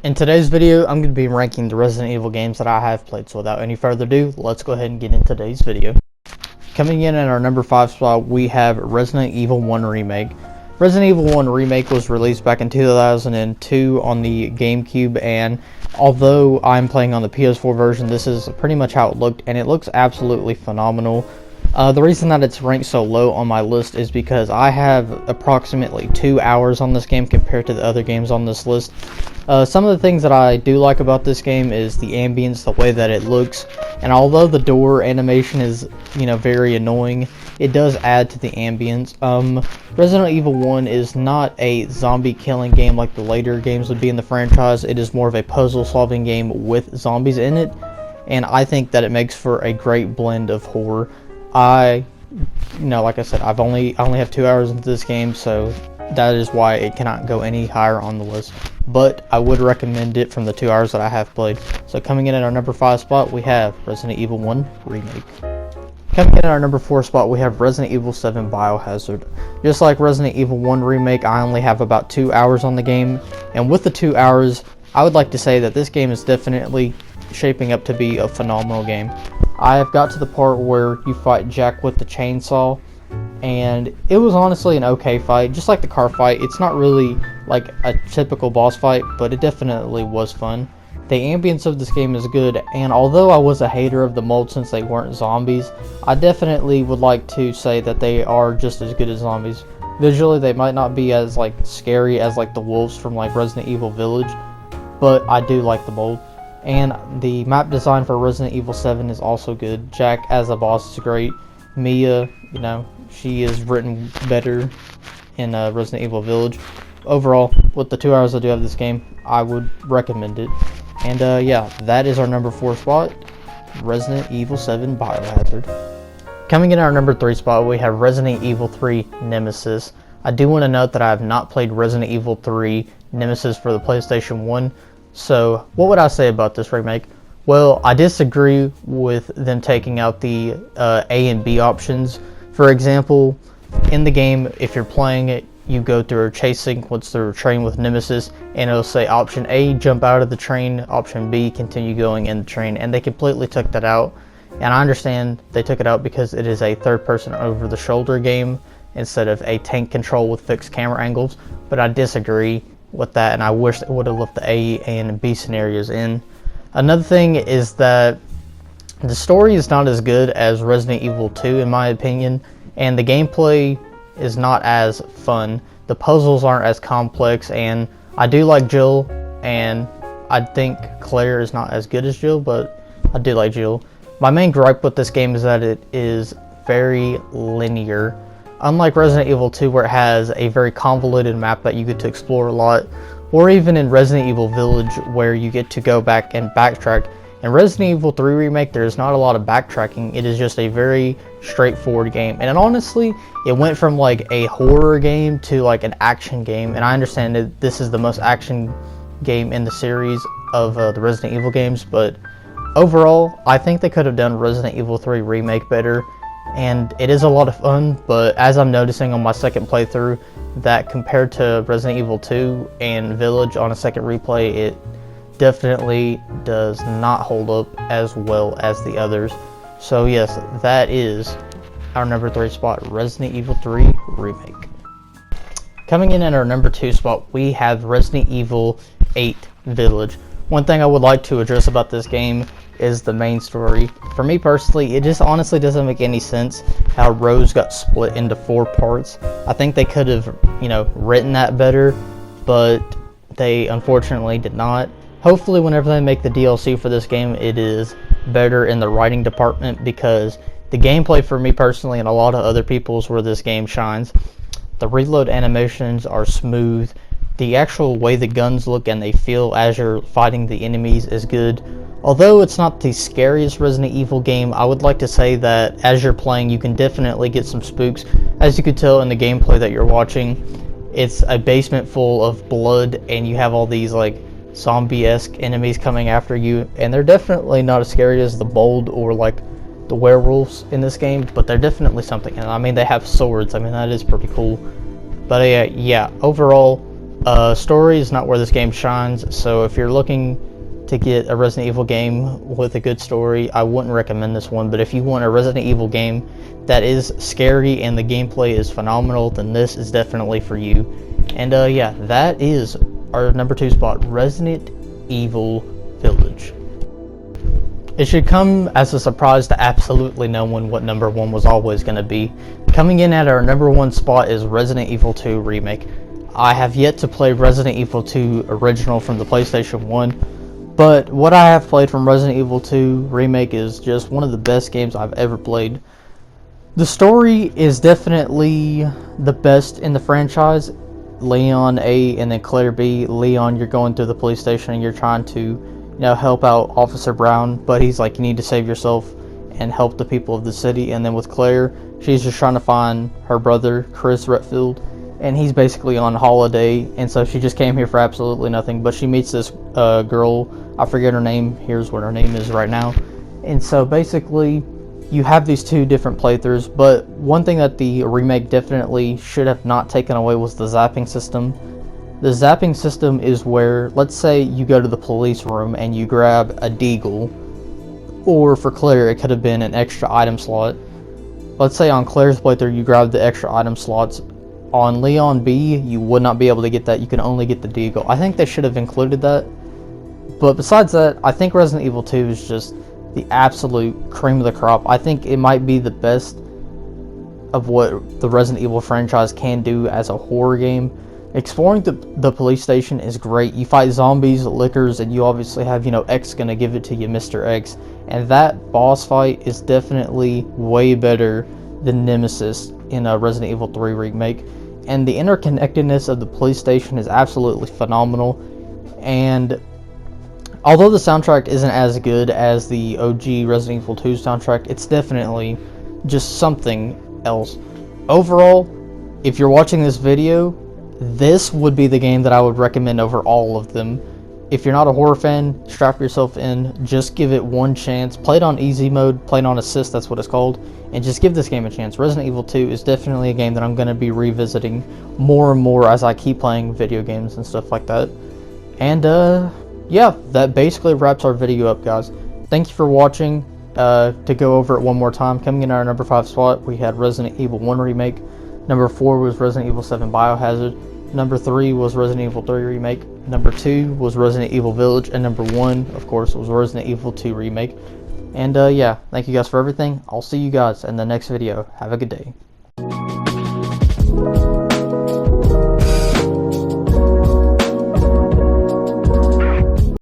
In today's video, I'm going to be ranking the Resident Evil games that I have played. So without any further ado, let's go ahead and get into today's video. Coming in at our number 5 spot, we have Resident Evil 1 Remake. Resident Evil 1 Remake was released back in 2002 on the GameCube, and although I'm playing on the PS4 version, this is pretty much how it looked, and it looks absolutely phenomenal. The reason that it's ranked so low on my list is because I have approximately 2 hours on this game compared to the other games on this list. Some of the things that I do like about this game is the ambience, the way that it looks, and although the door animation is, very annoying, it does add to the ambience. Resident Evil 1 is not a zombie killing game like the later games would be in the franchise. It is more of a puzzle solving game with zombies in it, and I think that it makes for a great blend of horror. Like I said, I only have 2 hours into this game, so that is why it cannot go any higher on the list. But I would recommend it from the 2 hours that I have played. So coming in at our number 5 spot, we have Resident Evil 1 Remake. Coming in at our number 4 spot, we have Resident Evil 7 Biohazard. Just like Resident Evil 1 Remake, I only have about 2 hours on the game, and with the 2 hours, I would like to say that this game is definitely shaping up to be a phenomenal game. I have got to the part where you fight Jack with the chainsaw, and it was honestly an okay fight, just like the car fight. It's not really like a typical boss fight, but it definitely was fun. The ambience of this game is good, and although I was a hater of the mold since they weren't zombies, I definitely would like to say that they are just as good as zombies. Visually, they might not be as scary as the wolves from Resident Evil Village, but I do like the mold. And the map design for Resident Evil 7 is also good. Jack as a boss is great. Mia, she is written better in Resident Evil Village. Overall, with the 2 hours I do have this game, I would recommend it. And yeah, that is our number 4 spot, Resident Evil 7 Biohazard. Coming in at our number 3 spot, we have Resident Evil 3 Nemesis. I do want to note that I have not played Resident Evil 3 Nemesis for the PlayStation 1. So, what would I say about this remake? Well, I disagree with them taking out the A and B options. For example, in the game, if you're playing it, you go through a chase sequence through a train with Nemesis, and it'll say option A, jump out of the train, option B, continue going in the train, and they completely took that out. And I understand they took it out because it is a third-person over-the-shoulder game instead of a tank control with fixed camera angles, but I disagree with that, and I wish they would have left the A and B scenarios in. Another thing is that the story is not as good as Resident Evil 2 in my opinion, and the gameplay is not as fun. The puzzles aren't as complex, and I do like Jill, and I think Claire is not as good as Jill, but I do like Jill. My main gripe with this game is that it is very linear. Unlike Resident Evil 2, where it has a very convoluted map that you get to explore a lot, or even in Resident Evil Village where you get to go back and backtrack. In Resident Evil 3 Remake, there's not a lot of backtracking. It is just a very straightforward game. And honestly, it went from a horror game to an action game. And I understand that this is the most action game in the series of the Resident Evil games, but overall, I think they could have done Resident Evil 3 Remake better. And it is a lot of fun, but as I'm noticing on my second playthrough, that compared to Resident Evil 2 and Village on a second replay, it definitely does not hold up as well as the others. So yes, that is our number 3 spot, Resident Evil 3 Remake. Coming in at our number 2 spot, we have Resident Evil 8 Village. One thing I would like to address about this game is the main story. For me personally, it just honestly doesn't make any sense how Rose got split into 4 parts. I think they could have, written that better, but they unfortunately did not. Hopefully whenever they make the DLC for this game, it is better in the writing department, because the gameplay for me personally and a lot of other people is where this game shines. The reload animations are smooth. The actual way the guns look and they feel as you're fighting the enemies is good. Although it's not the scariest Resident Evil game, I would like to say that as you're playing, you can definitely get some spooks. As you could tell in the gameplay that you're watching, it's a basement full of blood, and you have all these zombie-esque enemies coming after you, and they're definitely not as scary as the mold or the werewolves in this game, but they're definitely something. And I mean, they have swords. I mean, that is pretty cool. But yeah, overall, Story is not where this game shines, so if you're looking to get a Resident Evil game with a good story, I wouldn't recommend this one. But if you want a Resident Evil game that is scary and the gameplay is phenomenal, then this is definitely for you. And yeah, that is our number 2 spot, Resident Evil Village. It should come as a surprise to absolutely no one what number 1 was always going to be. Coming in at our number 1 spot is Resident Evil 2 Remake. I have yet to play Resident Evil 2 Original from the PlayStation 1, but what I have played from Resident Evil 2 Remake is just one of the best games I've ever played. The story is definitely the best in the franchise. Leon A and then Claire B. Leon, you're going through the police station and you're trying to help out Officer Brown, but he's like, you need to save yourself and help the people of the city. And then with Claire, she's just trying to find her brother, Chris Redfield, and he's basically on holiday, and so she just came here for absolutely nothing. But she meets this girl, I forget her name, here's what her name is right now. And so basically, you have these 2 different playthroughs, but one thing that the remake definitely should have not taken away was the zapping system. The zapping system is where, let's say you go to the police room and you grab a deagle, or for Claire it could have been an extra item slot. Let's say on Claire's playthrough you grab the extra item slots. On Leon B, you would not be able to get that, you can only get the deagle. I think they should have included that. But besides that, I think Resident Evil 2 is just the absolute cream of the crop. I think it might be the best of what the Resident Evil franchise can do as a horror game. Exploring the police station is great. You fight zombies, lickers, and you obviously have, X gonna give it to you, Mr. X. And that boss fight is definitely way better than Nemesis in Resident Evil 3 Remake. And the interconnectedness of the police station is absolutely phenomenal. And although the soundtrack isn't as good as the OG Resident Evil 2 soundtrack, it's definitely just something else. Overall, if you're watching this video, this would be the game that I would recommend over all of them. If you're not a horror fan, strap yourself in, just give it one chance. Play it on easy mode, play it on assist, that's what it's called, and just give this game a chance. Resident Evil 2 is definitely a game that I'm going to be revisiting more and more as I keep playing video games and stuff like that. And yeah, that basically wraps our video up, guys. Thank you for watching. To go over it one more time, coming in our number 5 spot, we had Resident Evil 1 Remake. Number 4 was Resident Evil 7 Biohazard. Number 3 was Resident Evil 3 Remake. Number 2 was Resident Evil Village. And number 1, of course, was Resident Evil 2 Remake. And yeah, thank you guys for everything. I'll see you guys in the next video. Have a good day.